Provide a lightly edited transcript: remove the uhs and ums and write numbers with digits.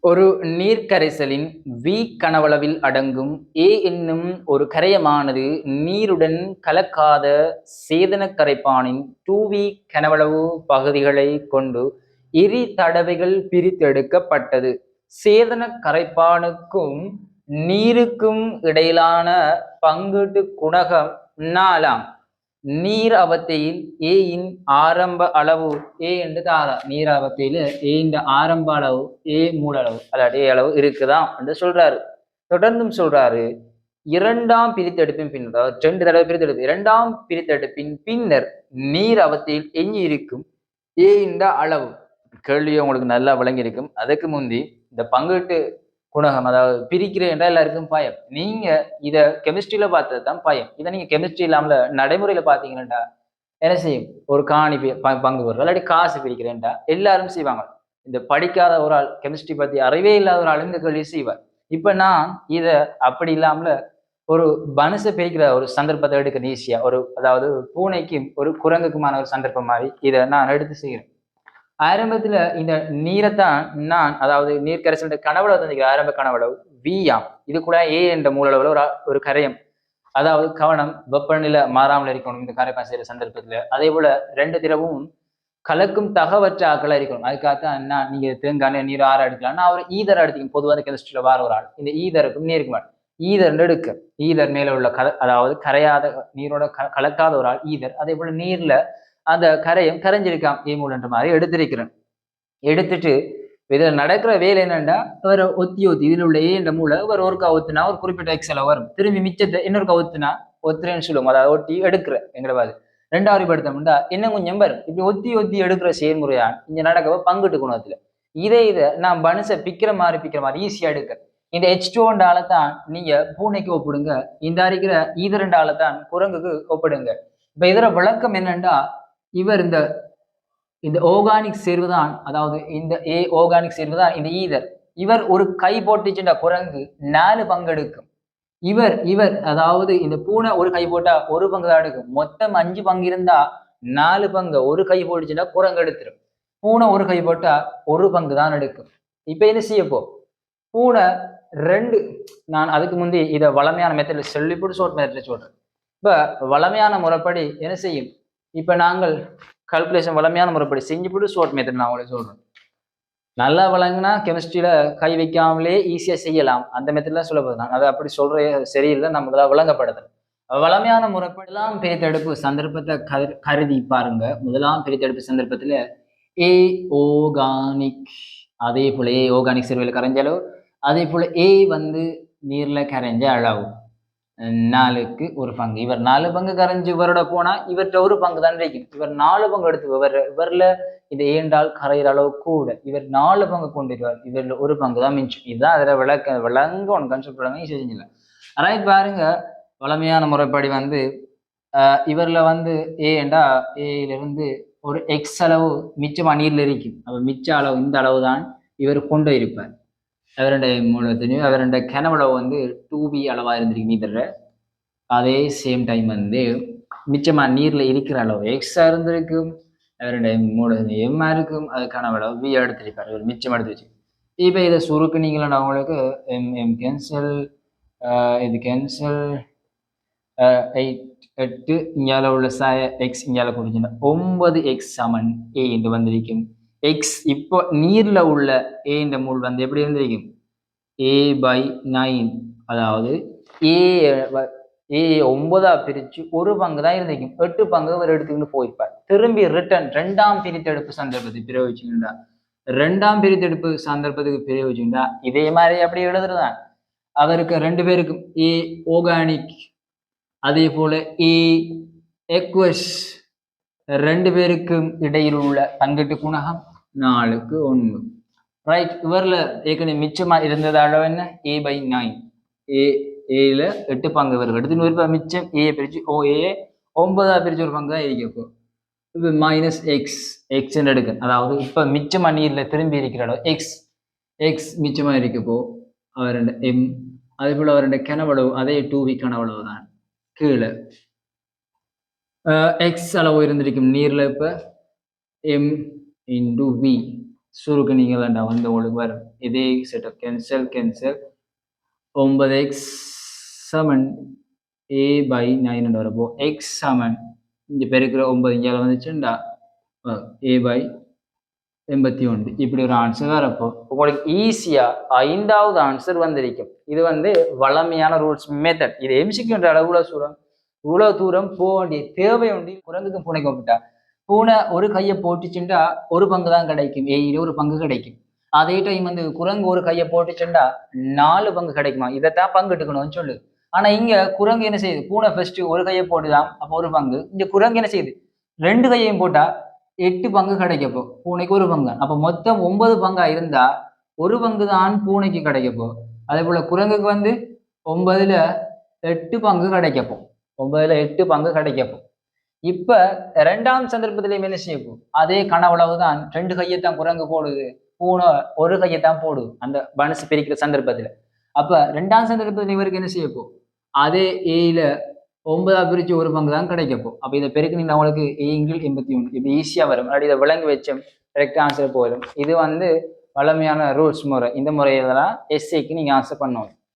ஒரு நீர்க்கரைசலின் V கனவளவில் அடங்கும் A என்னும் ஒரு கரையமானது நீருடன் கலக்காத சேதன கரைப்பானின் 2V கனவளவு பகுதிகளை கொண்டு இரு தடவைகள் பிரித்தெடுக்கப்பட்டது. சேதன கரைப்பானுக்கும் நீருக்கும் இடையிலான பங்கீட்டு குணகம் 4 நீர் அவத்தையில் ஏயின் ஆரம்ப அளவு ஏ என்று தாரா நீர் அவத்தையில ஏயின் ஆரம்ப அளவு ஏ மூலளவு அல்லாட்டி அளவு இருக்குதான் என்று சொல்றாரு. தொடர்ந்தும் சொல்றாரு, இரண்டாம் பிரித்தெடுப்பின் பின்னர், அதாவது 2 தடவை பிரித்தெடுப்பு, இரண்டாம் பிரித்தெடுப்பின் பின்னர் நீர் அவத்தையில் எஞ்சி இருக்கும் ஏ இந்த அளவு. கேள்வியை உங்களுக்கு நல்லா விளங்கி இருக்கும். அதுக்கு முந்தி இந்த பங்கீட்டு குணகம், அதாவது பிரிக்கிறேன் என்றால் எல்லாருக்கும் பயம். நீங்க இத கெமிஸ்ட்ரியில பார்த்தது தான் பயம். இதை நீங்க கெமிஸ்ட்ரி இல்லாமல நடைமுறையில பாத்தீங்கன்னா என்ன செய்யும்? ஒரு காணி பங்கு வரும், இல்லாட்டி காசு பிரிக்கிறேன்டா எல்லாரும் செய்வாங்க. இந்த படிக்காத ஒரு ஆள், கெமிஸ்ட்ரி பத்தி அறிவே இல்லாத ஒரு ஆள் இந்த கேள்வி செய்வார். இப்ப நான் இத அப்படி இல்லாமல ஒரு பனுசை பிரிக்கிற ஒரு சந்தர்ப்பத்தை எடுக்க ஈஸியா, ஒரு அதாவது பூனைக்கும் ஒரு குரங்குக்குமான ஒரு சந்தர்ப்பம் மாதிரி இதை நான் எடுத்து செய்கிறேன். ஆரம்பத்துல இந்த நீரைத்தான் நான், அதாவது நீர் கரைசல் கனவளவு தந்திக்கிறேன். ஆரம்ப கனவளவு வியாம். இது கூட ஏ என்ற மூலளவுல ஒரு கரையம். அதாவது கவனம், வெப்பநிலை மாறாமல் இருக்கணும் இந்த கரைப்பான் செய்யற சந்தர்ப்பத்துல. அதே போல 2 திரவும் கலக்கும் தகவற்ற ஆக்களா இருக்கணும். அதுக்காகத்தான் என்ன, நீங்க தேங்காய் நீர் ஆற எடுக்கலாம், நான் ஒரு ஈதர் எடுத்துக்கணும். பொதுவாக கெமிஸ்ட்ரியில வார ஒரு ஆள் இந்த ஈதருக்கும் நீருக்கு மாட்டேன். ஈதர் எடுக்க, ஈதர் மேல உள்ள அதாவது கரையாத நீரோட கலக்காத ஒரு ஆள் ஈதர். அதே போல நீர்ல அந்த கரையும் கரைஞ்சிருக்காம் ஏமுலன்ற மாதிரி எடுத்திருக்கிறேன். எடுத்துட்டு இதுல நடக்கிற வேலை என்னண்டா, வேற ஒத்தி இதுல உள்ள என்ற மூளை வேற ஒரு கவுத்துனா ஒரு குறிப்பிட்ட எக்ஸல வரும். திரும்பி மிச்சத்தை இன்னொரு கவுத்துனா ஒத்துறேன்னு சொல்லுவோம். அதாவது ஒட்டி எடுக்கிற எங்கடவாது ரெண்டாவது படுத்தோம்டா இன்னும் கொஞ்சம் வரும். இப்படி ஒத்தி எடுக்கிற செயல்முறையான் இங்க நடக்க பங்குட்டு குணத்துல. இதை நான் பனுசை பிக்கிற மாதிரி ஈஸியா எடுக்க. இந்த H2 தான் நீங்க பூனைக்கு ஒப்பிடுங்க, இந்த அரிக்கிற ஈதரண்டால தான் குரங்குக்கு ஒப்பிடுங்க. இப்ப இதர விளக்கம் என்னண்டா, இவர் இந்த ஆர்கானிக் சேர்வு தான், அதாவது இந்த ஆர்கானிக் சேர்வு தான் இந்த ஈதர். இவர் ஒரு கை போட்டுச்சுண்டா குரங்கு 4 பங்கெடுக்கும். இவர் அதாவது இந்த பூனை ஒரு கை போட்டா ஒரு பங்கு தான் எடுக்கும். மொத்தம் 5 பங்கு இருந்தா 4 பங்கு ஒரு கை போட்டுச்சுன்னா குரங்கு எடுத்துரும். பூனை ஒரு கை போட்டா ஒரு பங்கு தான் எடுக்கும். இப்ப என்ன செய்யப்போ, பூனை 2, நான் அதுக்கு முந்தி இதை வளமையான மெத்தட்ல சொல்லிவிட்டு ஷார்ட் மெத்தட்ல சொல்றேன். இப்ப வளமையான முறைப்படி என்ன செய்யும், இப்ப நாங்கள் கால்குலேஷன் வளமையான முறைப்படி செஞ்சுவிட்டு ஷார்ட் மெத்தட் நான் உங்களுக்கு சொல்றேன். நல்லா வழங்கினா கெமிஸ்ட்ரியில கை வைக்காமலே ஈஸியா செய்யலாம். அந்த மெத்தட்ல சொல்லப்படுது. நான் அதை அப்படி சொல்றேன் சரியில்லை, நம்ம இதெல்லாம் விளங்கப்படுது. வளமையான முறைப்படி முதலாம் பிரித்தெடுப்பு சந்தர்ப்பத்தை கருதி பாருங்க. முதலாம் பிரித்தெடுப்பு சந்தர்ப்பத்துல ஏ ஆர்கானிக், அதே போல ஏ ஆர்கானிக் சேர்வையில் கரைஞ்ச அளவு, அதே போல ஏ நீர்ல கரைஞ்ச அளவு 4க்கு ஒரு பங்கு. இவர் 4 பங்கு கரைஞ்சு இவரோட போனா இவர்கிட்ட ஒரு பங்கு தான் வைக்கும். இவர் 4 பங்கு எடுத்து இவர்ல இந்த ஏண்டால் கரையிற அளவு கூட, இவர் 4 பங்கு கொண்டுருவார், இவர்ல ஒரு பங்கு தான் மிஞ்சும். இதுதான் அதுல விளங்க ஒன்று கன்செப்ட் விளங்க செஞ்சில்ல. ரைட் பாருங்க, வளமையான முறைப்படி இவர்ல ஏண்டா ஏல இருந்து ஒரு எக்ஸ் அளவு மிச்சமா நீர்ல இருக்கும். அப்ப மிச்ச அளவு இந்த அளவு தான் இவர் கொண்டு இருப்பார். அவருடைய மூலத்தினையும் அவருடைய கனவளவு 2B அளவா இருந்திருக்கு மீட்டர். அதே சேம் டைம் மிச்சமா நீர்ல இருக்கிற அளவு எக்ஸா இருந்திருக்கும். அவருடைய மூலத்தினை எம்மா இருக்கும். அது கனவளவு B எடுத்திருப்பார், இவர் மிச்சம் எடுத்து வச்சு. இப்ப இதை சுருக்குனீங்களா அவங்களுக்கு எம் கேன்சல், இது கேன்சல், 8 இங்கால உள்ள எக்ஸ் இங்கால கொடுத்துன்னா 9x சமன் A என்று வந்திருக்கும். எக்ஸ் இப்போ நீர்ல உள்ள ஏ இந்த மூல் எப்படி இருந்திருக்கும், A/9. அதாவது ஏ 9ஆ பிரிச்சு ஒரு பங்கு தான் இருந்திருக்கும். 8 பங்கு அவர் எடுத்துக்கிட்டு போயிருப்பார். திரும்பி ரிட்டர்ன் 2ஆம் பிரித்தெடுப்பு சந்தர்ப்பத்துக்கு பிரயோகிச்சுண்டா, 2ஆம் பிரித்தெடுப்பு சந்தர்ப்பத்துக்கு பிரயோகிச்சுண்டா இதே மாதிரி அப்படி எழுதுறதான். அவருக்கு 2 பேருக்கும் ஏ ஆர்கானிக், அதே போல ஏ எக்வஸ், 2 பேருக்கும் இடையில் உள்ள பங்கீட்டு குணகம் 4க்கு 1. ரைட், இவர்ல ஏற்கனவே மிச்சமா இருந்தது அளவு என்ன, A/9. ஏல 8 பங்கு இவருக்கு எடுத்து ஒரு மிச்சம் ஏ பிரிச்சு ஏ 9ஆ பிரிச்சு ஒரு பங்கு தான் இருக்கப்போ. இப்போ மைனஸ் எக்ஸ் எடுக்க, அதாவது இப்ப மிச்சமா நீர்ல திரும்பி இருக்கிற அளவு எக்ஸ் மிச்சமா இருக்கப்போ அவருடைய எம். அதே போல அவருடைய கனவளவு அதே 2V கனவளவு தான். கீழே எக்ஸ் அளவு இருந்திருக்கும் நீர்ல, இப்ப M × V சுருக்கு நீங்கள் வேண்டாம் வந்து உங்களுக்கு வரும் இதே செட்டப் கேன்சல் கேன்சல் 9x சமன் a/9 வரப்போ x சமன் இங்கே பெருக்கிற 9 இங்கே வந்துச்சுண்டா a/81 இப்படி ஒரு ஆன்சர் வரப்போ உங்களுக்கு ஈஸியாக 5வது ஆன்சர் வந்திருக்கும். இது வந்து வளமையான ரூல்ஸ் மெத்தட். இது எம்சிக்யூன்ற அளவுல இவ்வளோ தூரம் போக வேண்டிய தேவை உண்டு. குரங்குக்கு பூனைக்கு ஒப்பிட்டா பூனை ஒரு கையை போட்டுச்சுண்டா ஒரு பங்கு தான் கிடைக்கும், ஏயில ஒரு பங்கு கிடைக்கும். அதே டைம் வந்து குரங்கு ஒரு கையை போட்டுச்சுண்டா 4 பங்கு கிடைக்குமா, இதைத்தான் பங்கிட்டுக்கணும்னு சொல்லு. ஆனா இங்க குரங்கு என்ன செய்யுது, பூனை ஃபர்ஸ்ட் ஒரு கையை போட்டுதான் அப்போ ஒரு பங்கு. இங்க குரங்கு என்ன செய்யுது, 2 கையையும் போட்டா 8 பங்கு கிடைக்கப்போ, பூனைக்கு ஒரு பங்கு. அப்ப மொத்தம் 9 பங்கா இருந்தா ஒரு பங்கு தான் பூனைக்கு கிடைக்கப்போ. அதே போல குரங்குக்கு வந்து 9ல் 8 பங்கு கிடைக்கப்போ, 9ல் 8 பங்கு கிடைக்கப்போ. இப்ப 2ஆம் சந்தர்ப்பத்திலையும் என்ன செய்யப்போ, அதே கனவளவு தான் 2 கையைத்தான் குரங்கு போடுது, பூனை ஒரு கையைத்தான் போடுது அந்த பனசு பிரிக்கிற சந்தர்ப்பத்துல. அப்ப 2ஆம் சந்தர்ப்பத்தில் இவருக்கு என்ன செய்யப்போ, அதே ஏல 9ஆ பிரிச்சு ஒரு பங்கு தான் கிடைக்கப்போ. அப்ப இதை பெருக்கினீங்க உங்களுக்கு ஏங்கில் 81 இப்படி ஈஸியா வரும். அப்படி இதை விளங்கி வச்சோம் கரெக்ட் ஆன்சர் போயிடும். இது வந்து வளமையான ரூல்ஸ் முறை. இந்த முறையில தான் எஸ்ஏக்கு நீங்க ஆன்சர் பண்ணுவோம்.